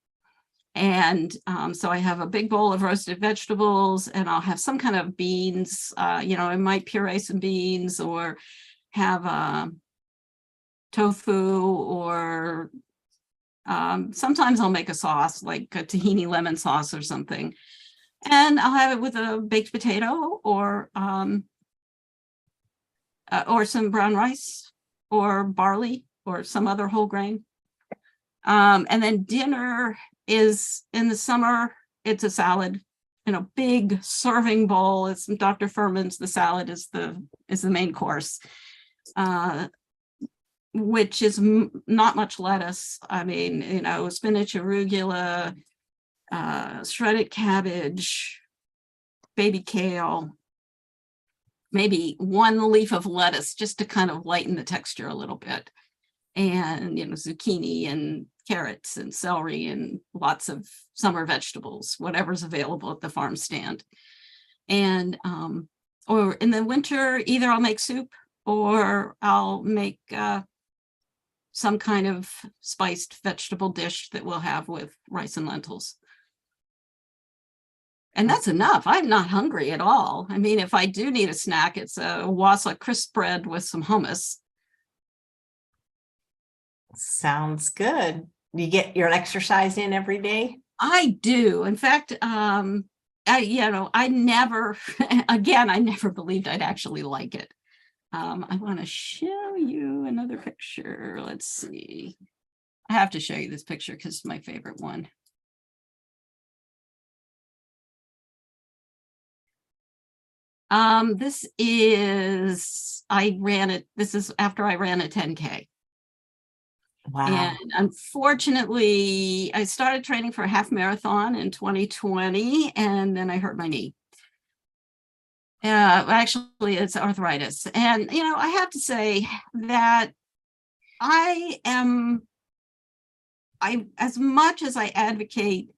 S2: And so I have a big bowl of roasted vegetables, and I'll have some kind of beans. I might puree some beans or have tofu, or sometimes I'll make a sauce like a tahini lemon sauce or something. And I'll have it with a baked potato or some brown rice or barley or some other whole grain. And then dinner is, in the summer, it's a salad in a big serving bowl. It's Dr. Furman's. The salad is the main course, which is not much lettuce. I mean, spinach, arugula, shredded cabbage, baby kale, maybe 1 leaf of lettuce just to kind of lighten the texture a little bit, and zucchini and carrots and celery and lots of summer vegetables, whatever's available at the farm stand. And or in the winter, either I'll make soup or I'll make some kind of spiced vegetable dish that we'll have with rice and lentils. And that's enough. I'm not hungry at all. I mean, if I do need a snack, it's a wasa crisp bread with some hummus.
S1: Sounds good. You get your exercise in every day?
S2: I do. In fact, I never, again, I never believed I'd actually like it. I want to show you another picture. Let's see. I have to show you this picture because it's my favorite one. This is after I ran a 10K.
S1: Wow.
S2: And unfortunately, I started training for a half marathon in 2020, and then I hurt my knee. Actually, it's arthritis. And, I have to say that as much as I advocate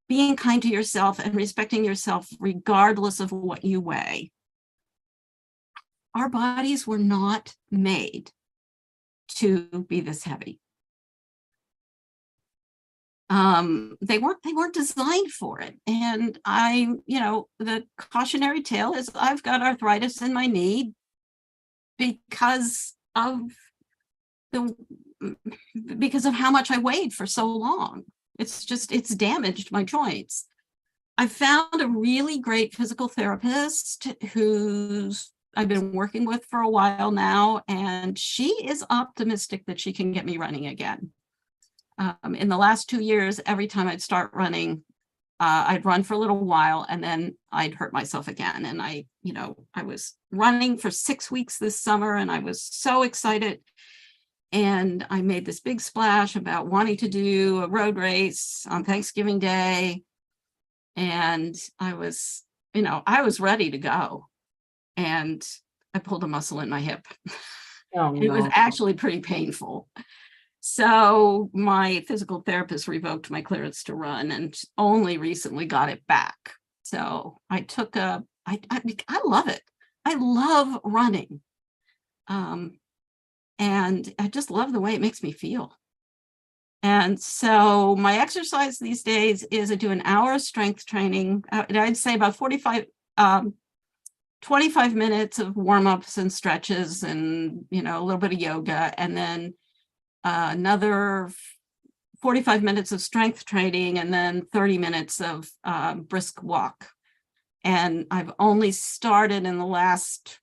S2: being kind to yourself and respecting yourself, regardless of what you weigh, our bodies were not made to be this heavy. They weren't designed for it. And the cautionary tale is I've got arthritis in my knee because of how much I weighed for so long. It's damaged my joints. I found a really great physical therapist who's I've been working with for a while now, and she is optimistic that she can get me running again. In the last 2 years, every time I'd start running, I'd run for a little while and then I'd hurt myself again. And I was running for 6 weeks this summer and I was so excited. And I made this big splash about wanting to do a road race on Thanksgiving Day. And I was ready to go. And I pulled a muscle in my hip.
S1: Oh,
S2: It was
S1: no.
S2: actually pretty painful. So my physical therapist revoked my clearance to run and only recently got it back. So I took I love it. I love running. And I just love the way it makes me feel. And so my exercise these days is I do an hour of strength training. I'd say about 25 minutes of warm-ups and stretches and, a little bit of yoga, and then another 45 minutes of strength training, and then 30 minutes of brisk walk. And I've only started in the last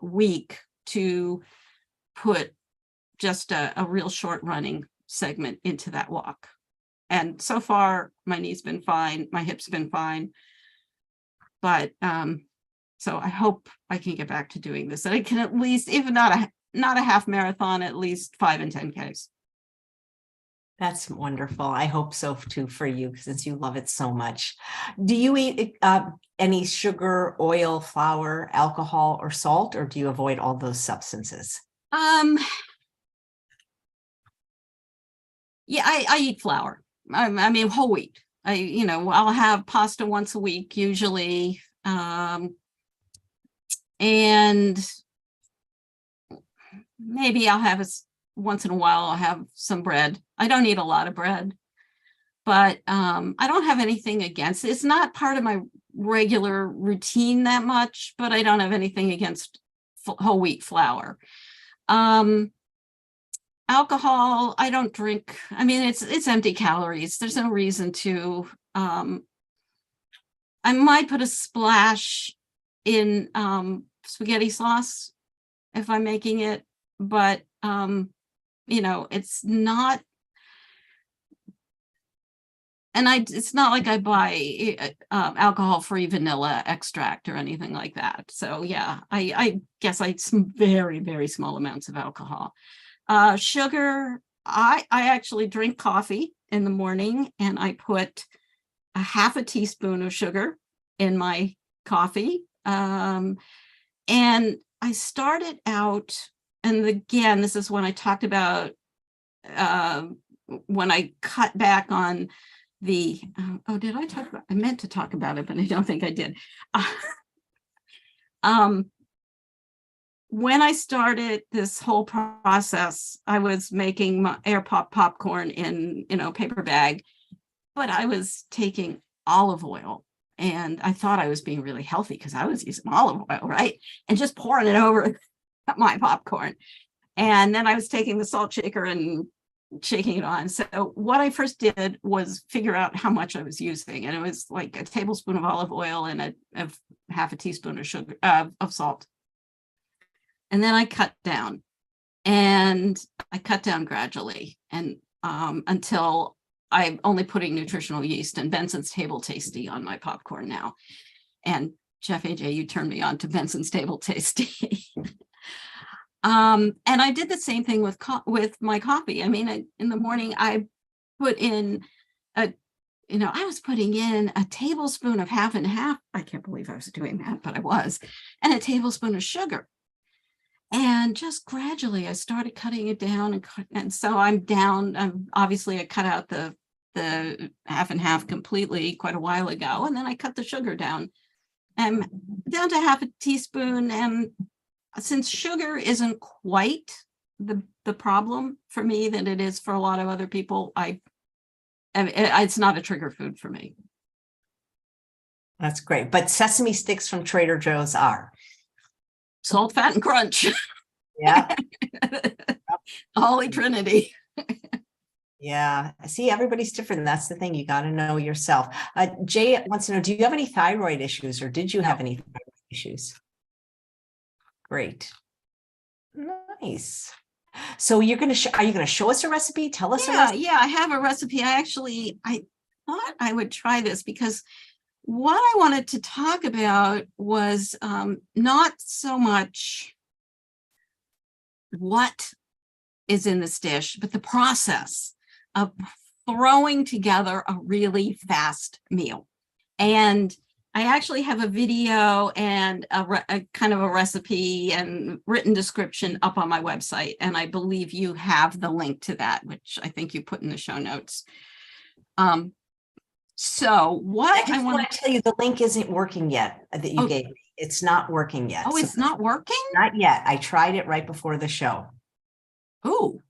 S2: week to put just a real short running segment into that walk. And so far, my knee's been fine, my hip's been fine. But so I hope I can get back to doing this. And I can at least, even not a half marathon, at least 5 and 10Ks.
S1: That's wonderful. I hope so too for you, since you love it so much. Do you eat any sugar, oil, flour, alcohol, or salt, or do you avoid all those substances?
S2: Yeah, I eat flour. I mean, whole wheat. I'll have pasta once a week usually. And maybe I'll have once in a while, I'll have some bread. I don't eat a lot of bread, but I don't have anything against it. It's not part of my regular routine that much, but I don't have anything against whole wheat flour. Alcohol, I don't drink. I mean, it's empty calories. There's no reason to. I might put a splash in spaghetti sauce if I'm making it, but it's not. And it's not like I buy alcohol-free vanilla extract or anything like that. So yeah, I guess I eat some very, very small amounts of alcohol. Sugar, I actually drink coffee in the morning and I put a half a teaspoon of sugar in my coffee. And I started out, and again, this is when I talked about when I cut back on the, did I talk about, I meant to talk about it, but I don't think I did. When I started this whole process, I was making my air pop popcorn in, paper bag, but I was taking olive oil and I thought I was being really healthy because I was using olive oil, right? And just pouring it over my popcorn. And then I was taking the salt shaker and shaking it on. So what I first did was figure out how much I was using. And it was like a tablespoon of olive oil and a half a teaspoon of sugar, of salt. And then I cut down, and I cut down gradually, and until I'm only putting nutritional yeast and Benson's Table Tasty on my popcorn now. And Chef AJ, you turned me on to Benson's Table Tasty. And I did the same thing with my coffee. I mean, in the morning, I put in I was putting in a tablespoon of half and half. I can't believe I was doing that, but I was, and a tablespoon of sugar. And just gradually, I started cutting it down, and so I'm down. Obviously, I cut out the half and half completely quite a while ago, and then I cut the sugar down. I'm down to half a teaspoon, and since sugar isn't quite the problem for me that it is for a lot of other people, it's not a trigger food for me.
S1: That's great. But sesame sticks from Trader Joe's are.
S2: Salt, fat, and crunch.
S1: Yeah.
S2: Holy Trinity.
S1: Yeah. See, everybody's different. That's the thing. You got to know yourself. Jay wants to know, do you have any thyroid issues, or did you have any thyroid issues? Great. Nice. So are you going to show us a recipe? Tell us a recipe.
S2: Yeah, I have a recipe. I thought I would try this because what I wanted to talk about was not so much what is in this dish, but the process of throwing together a really fast meal. And I actually have a video and a kind of a recipe and written description up on my website. And I believe you have the link to that, which I think you put in the show notes. So what
S1: I want to tell you, the link isn't working yet that you gave me. It's not working yet.
S2: Oh, it's not working?
S1: Not yet. I tried it right before the show.
S2: Oh,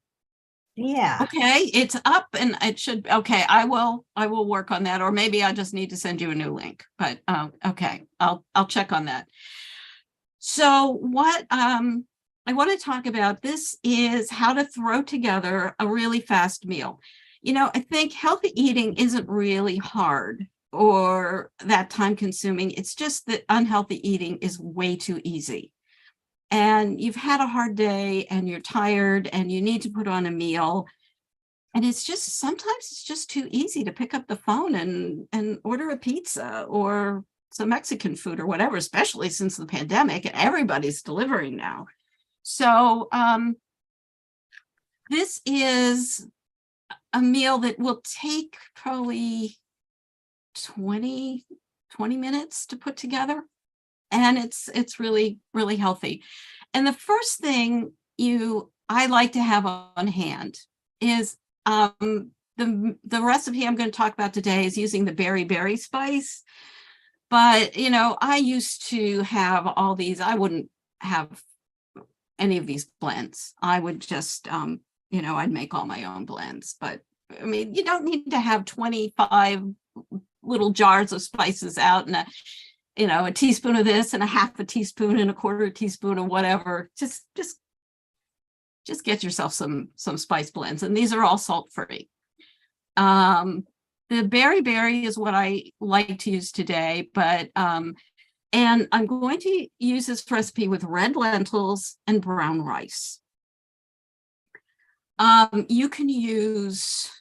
S1: yeah.
S2: Okay, it's up and it should. Okay, I will work on that, or maybe I just need to send you a new link. But okay, I'll check on that. So what I want to talk about this is how to throw together a really fast meal. I think healthy eating isn't really hard or that time consuming. It's just that unhealthy eating is way too easy. And you've had a hard day and you're tired and you need to put on a meal. And sometimes it's just too easy to pick up the phone and order a pizza or some Mexican food or whatever, especially since the pandemic and everybody's delivering now. So this is a meal that will take probably 20 minutes to put together. And it's really, really healthy. And the first thing I like to have on hand is the recipe I'm going to talk about today is using the berry spice. But, I used to have all these. I wouldn't have any of these blends. I would just, I'd make all my own blends. But I mean, you don't need to have 25 little jars of spices out and a teaspoon of this and a half a teaspoon and a quarter a teaspoon of whatever. Just get yourself some spice blends, and these are all salt-free. The berry is what I like to use today, but and I'm going to use this recipe with red lentils and brown rice. You can use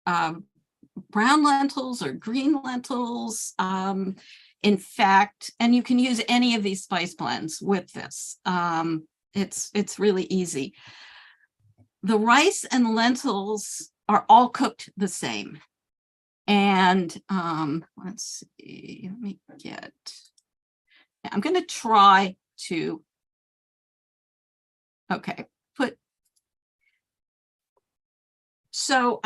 S2: brown lentils or green lentils. In fact, and you can use any of these spice blends with this. It's really easy. The rice and lentils are all cooked the same. And let's see, I'm going to try to, so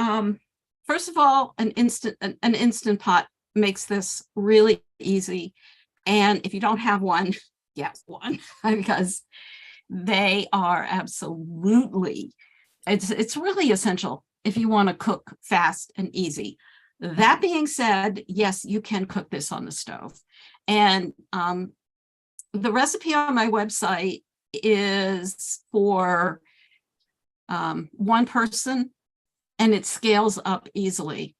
S2: first of all, an instant pot makes this really easy. And if you don't have one, get one because they are absolutely, it's really essential if you want to cook fast and easy. That being said, yes, you can cook this on the stove. And the recipe on my website is for one person and it scales up easily.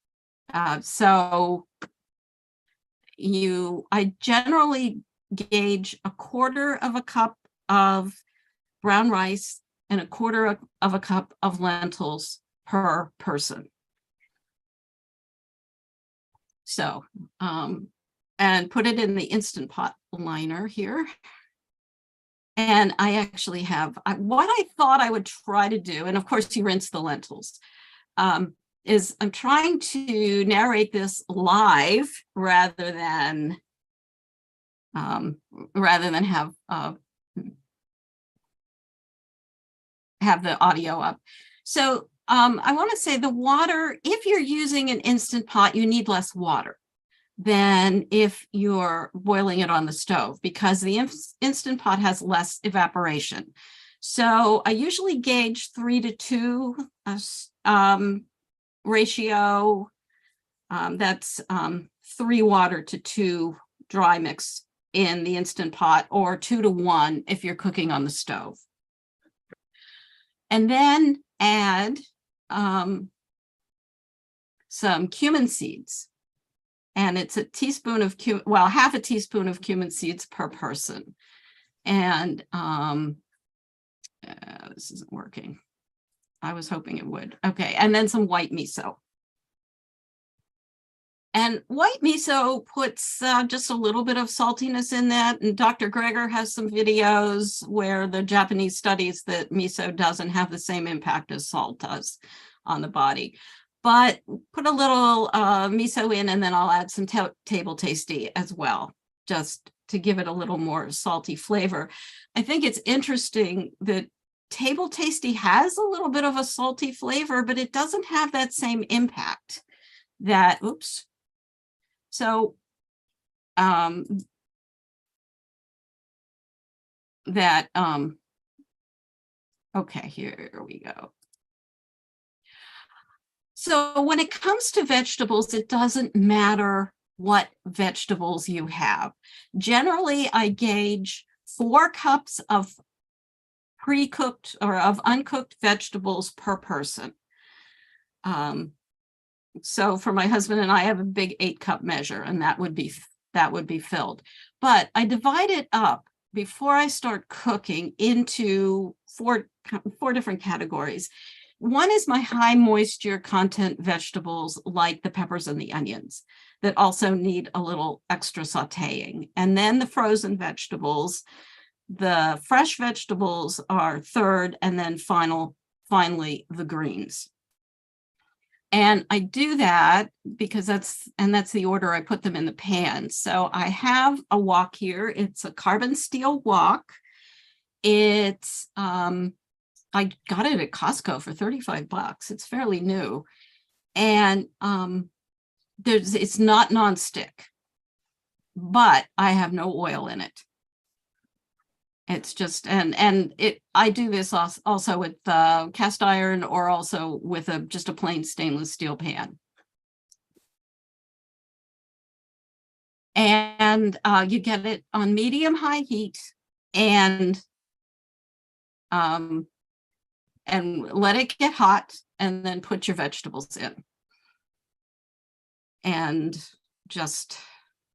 S2: So I generally gauge a quarter of a cup of brown rice and a quarter of a cup of lentils per person. So, and put it in the Instant Pot liner here. And I actually have, what I thought I would try to do, and of course you rinse the lentils, is I'm trying to narrate this live rather than have the audio up. So I want to say the water, if you're using an Instant Pot, you need less water than if you're boiling it on the stove because the Instant Pot has less evaporation. So I usually gauge 3-to-2 ratio. That's 3 water to 2 dry mix in the Instant Pot, or 2-to-1 if you're cooking on the stove. And then add some cumin seeds. And it's a teaspoon of half a teaspoon of cumin seeds per person. And this isn't working. I was hoping it would. Okay, and then some white miso. And white miso puts just a little bit of saltiness in that. And Dr. Greger has some videos where the Japanese studies that miso doesn't have the same impact as salt does on the body. But put a little miso in, and then I'll add some table tasty as well, just to give it a little more salty flavor. I think it's interesting that table tasty has a little bit of a salty flavor, but it doesn't have that same impact that, oops. So okay, here we go. So when it comes to vegetables, it doesn't matter what vegetables you have. Generally, I gauge 4 cups of pre-cooked or of uncooked vegetables per person. So for my husband and I have a big 8-cup measure, and that would be filled. But I divide it up before I start cooking into four different categories. One is my high moisture content vegetables, like the peppers and the onions, that also need a little extra sautéing. And then the frozen vegetables. The fresh vegetables are third, and then finally the greens. And I do that because that's the order I put them in the pan. So I have a wok here. It's a carbon steel wok. It's I got it at Costco for $35. It's fairly new. And it's not nonstick, but I have no oil in it. It's just, I do this also with cast iron, or also with just a plain stainless steel pan. And you get it on medium high heat, and let it get hot, and then put your vegetables in. And just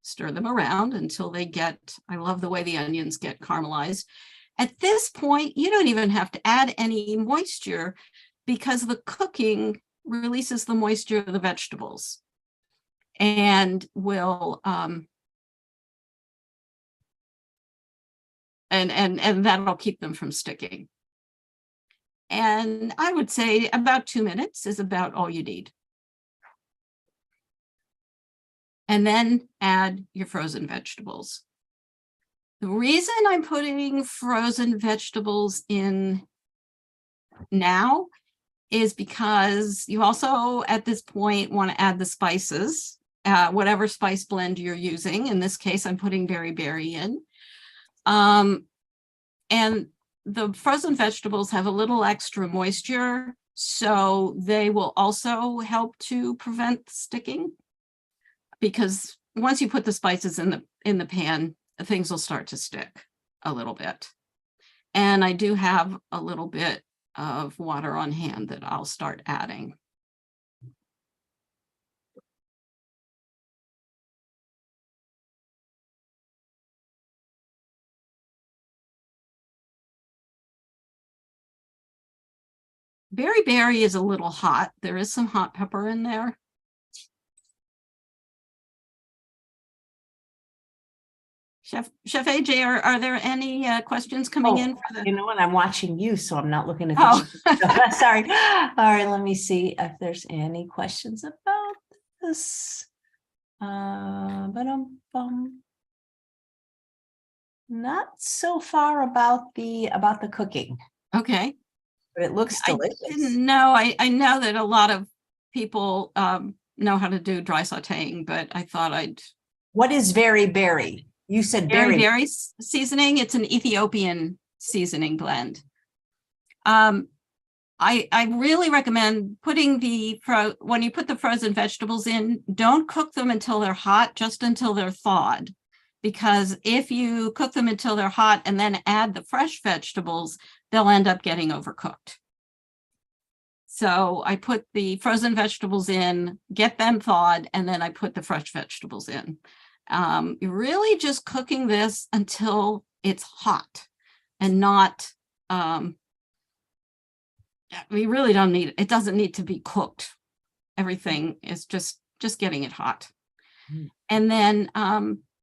S2: stir them around until they get, I love the way the onions get caramelized. At this point, you don't even have to add any moisture, because the cooking releases the moisture of the vegetables and will and that'll keep them from sticking. And I would say about 2 minutes is about all you need. And then add your frozen vegetables. The reason I'm putting frozen vegetables in now is because you also, at this point, want to add the spices, whatever spice blend you're using. In this case, I'm putting berry in. And the frozen vegetables have a little extra moisture, so they will also help to prevent sticking. Because once you put the spices in the pan, things will start to stick a little bit. And I do have a little bit of water on hand that I'll start adding. Berry is a little hot. There is some hot pepper in there. Chef AJ, are there any questions coming in for the?
S1: You know what? I'm watching you, so I'm not looking at the sorry. All right, let me see if there's any questions about this. Not so far about the cooking.
S2: Okay.
S1: But it looks delicious.
S2: I didn't know. I know that a lot of people know how to do dry sautéing, but I thought I'd.
S1: What is berry? You said berry
S2: seasoning. It's an Ethiopian seasoning blend. I really recommend putting when you put the frozen vegetables in, don't cook them until they're hot, just until they're thawed. Because if you cook them until they're hot and then add the fresh vegetables, they'll end up getting overcooked. So I put the frozen vegetables in, get them thawed, and then I put the fresh vegetables in. You're really just cooking this until it's hot, and not, we really don't need, it doesn't need to be cooked. Everything is just getting it hot.
S1: Mm.
S2: And then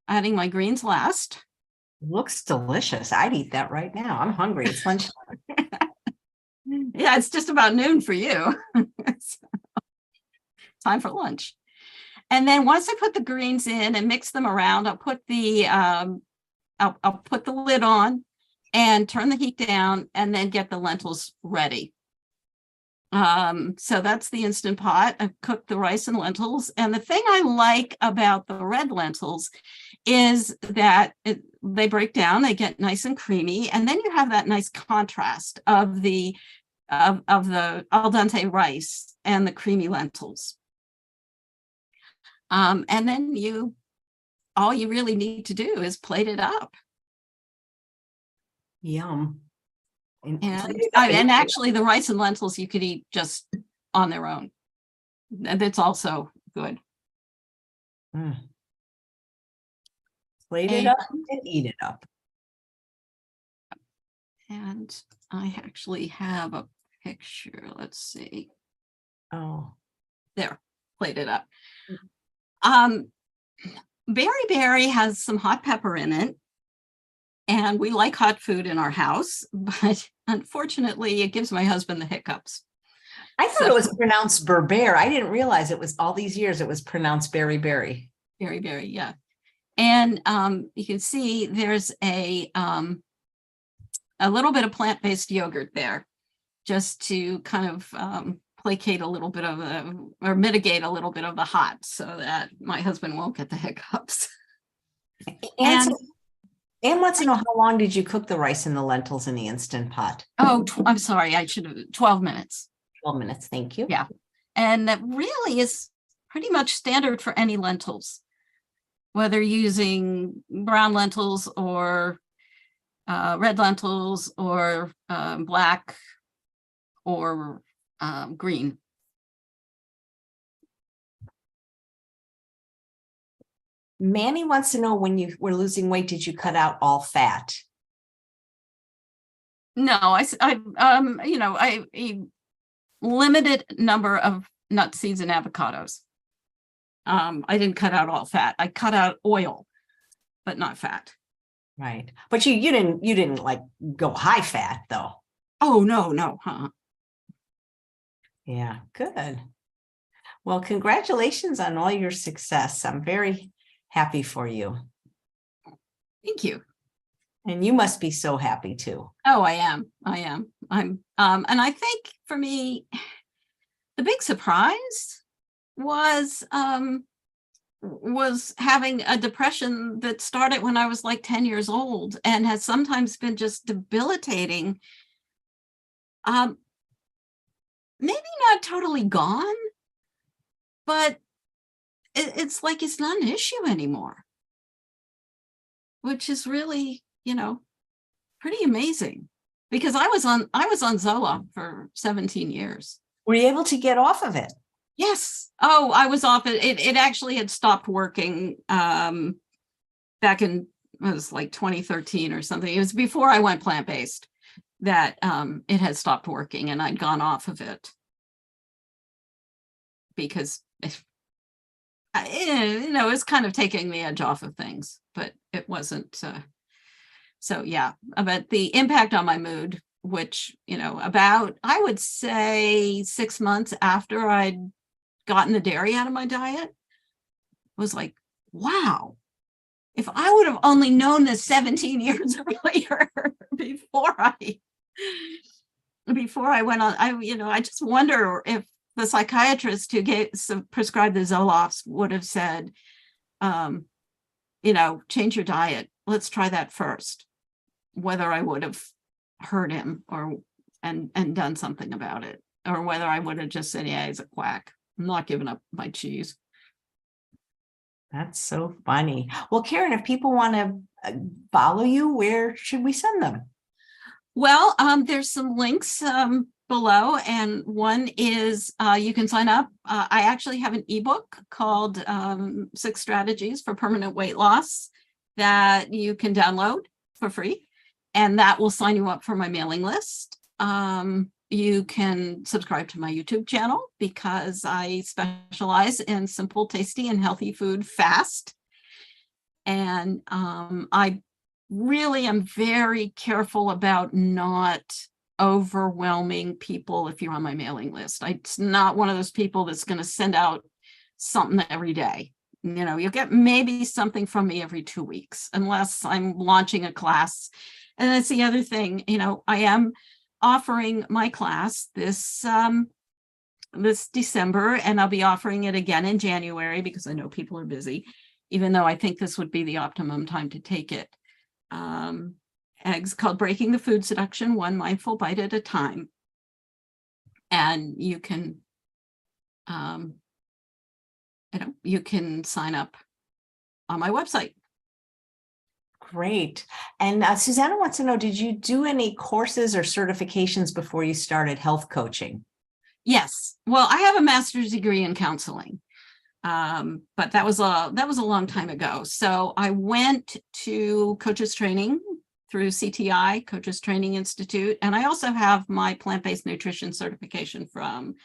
S2: adding my greens last.
S1: Looks delicious. I'd eat that right now. I'm hungry. It's lunch.
S2: Yeah, it's just about noon for you. It's time for lunch. And then once I put the greens in and mix them around, I'll put the lid on and turn the heat down and then get the lentils ready. So that's the Instant Pot. I've cooked the rice and lentils. And the thing I like about the red lentils is that they break down, they get nice and creamy, and then you have that nice contrast of the al dente rice and the creamy lentils. And then all you really need to do is plate it up.
S1: Yum.
S2: And actually the rice and lentils you could eat just on their own. That's also good.
S1: Mm. Plate it up and eat it up.
S2: And I actually have a picture. Let's see.
S1: Oh,
S2: There, plated up. Berry has some hot pepper in it. And we like hot food in our house, but unfortunately, it gives my husband the hiccups.
S1: I thought it was pronounced Berber. I didn't realize it was all these years it was pronounced berry.
S2: Berry, yeah. And you can see there's a little bit of plant-based yogurt there, just to kind of placate a little bit of or mitigate a little bit of the hot, so that my husband won't get the hiccups.
S1: Anne wants to know, how long did you cook the rice and the lentils in the Instant Pot?
S2: Oh, I'm sorry. I should have 12 minutes.
S1: 12 minutes. Thank you.
S2: Yeah. And that really is pretty much standard for any lentils, whether using brown lentils or red lentils or black or green.
S1: Manny wants to know, when you were losing weight, did you cut out all fat?
S2: No, I a limited number of nuts, seeds, and avocados. I didn't cut out all fat. I cut out oil, but not fat.
S1: Right. But you didn't like go high fat though.
S2: Oh, no.
S1: Yeah, good. Well, congratulations on all your success. I'm very happy for you.
S2: Thank you.
S1: And you must be so happy too.
S2: Oh, I am. And I think for me, the big surprise was having a depression that started when I was like 10 years old and has sometimes been just debilitating. Maybe not totally gone, but it's like it's not an issue anymore, which is really, pretty amazing, because I was on Zoloft for 17 years.
S1: Were you able to get off of it?
S2: Yes. Oh, I was off it. It actually had stopped working back in, it was like 2013 or something. It was before I went plant-based that it had stopped working, and I'd gone off of it because it was kind of taking the edge off of things, but it wasn't. So yeah, but the impact on my mood, which, about, I would say 6 months after I'd gotten the dairy out of my diet, was like, wow, if I would have only known this 17 years earlier before I went on, I just wonder if the psychiatrist who prescribed the Zolofts would have said, change your diet. Let's try that first. Whether I would have heard him and done something about it, or whether I would have just said, yeah, he's a quack. I'm not giving up my cheese.
S1: That's so funny. Well, Karen, if people want to follow you, where should we send them?
S2: Well, there's some links below, and one is you can sign up. I actually have an ebook called 6 Strategies for Permanent Weight Loss that you can download for free, and that will sign you up for my mailing list. you can subscribe to my YouTube channel because I specialize in simple, tasty, and healthy food fast. And I really am very careful about not overwhelming people if you're on my mailing list. It's not one of those people that's going to send out something every day. You'll get maybe something from me every 2 weeks, unless I'm launching a class. And that's the other thing, I am offering my class this December, and I'll be offering it again in January because I know people are busy, even though I think this would be the optimum time to take it. It's called Breaking the Food Seduction, One Mindful Bite at a Time. And you can, you can sign up on my website.
S1: Great. And Susanna wants to know, did you do any courses or certifications before you started health coaching?
S2: Yes. Well, I have a master's degree in counseling, but that was a long time ago. So I went to coaches training through CTI, Coaches Training Institute, and I also have my plant-based nutrition certification from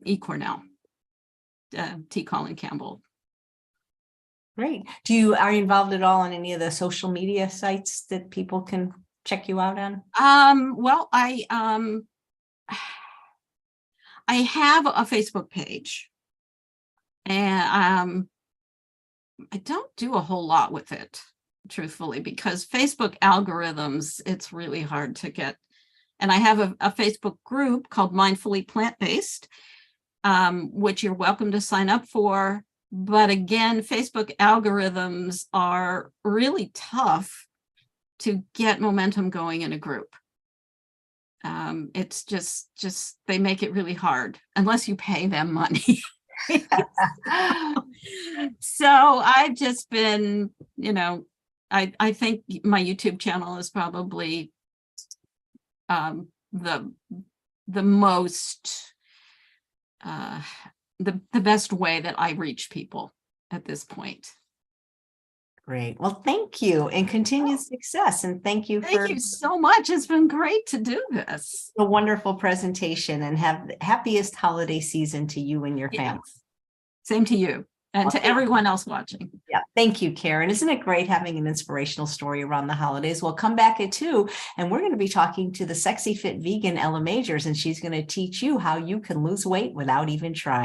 S2: eCornell, T. Colin Campbell.
S1: Great. Are you involved at all on any of the social media sites that people can check you out on?
S2: Well, I have a Facebook page, and I don't do a whole lot with it, truthfully, because Facebook algorithms, it's really hard to get. And I have a Facebook group called Mindfully Plant-Based, which you're welcome to sign up for. But again, Facebook algorithms are really tough to get momentum going in a group. It's just they make it really hard unless you pay them money. So I've just been, I think my YouTube channel is probably the most the best way that I reach people at this point.
S1: Great. Well, thank you and continued success. And thank you
S2: so much. It's been great to do this.
S1: A wonderful presentation, and have the happiest holiday season to you and your family.
S2: Same to you and to everyone else watching.
S1: Yeah. Thank you, Karen. Isn't it great having an inspirational story around the holidays? We'll come back at 2, and we're going to be talking to the sexy fit vegan Ella Majors, and she's going to teach you how you can lose weight without even trying.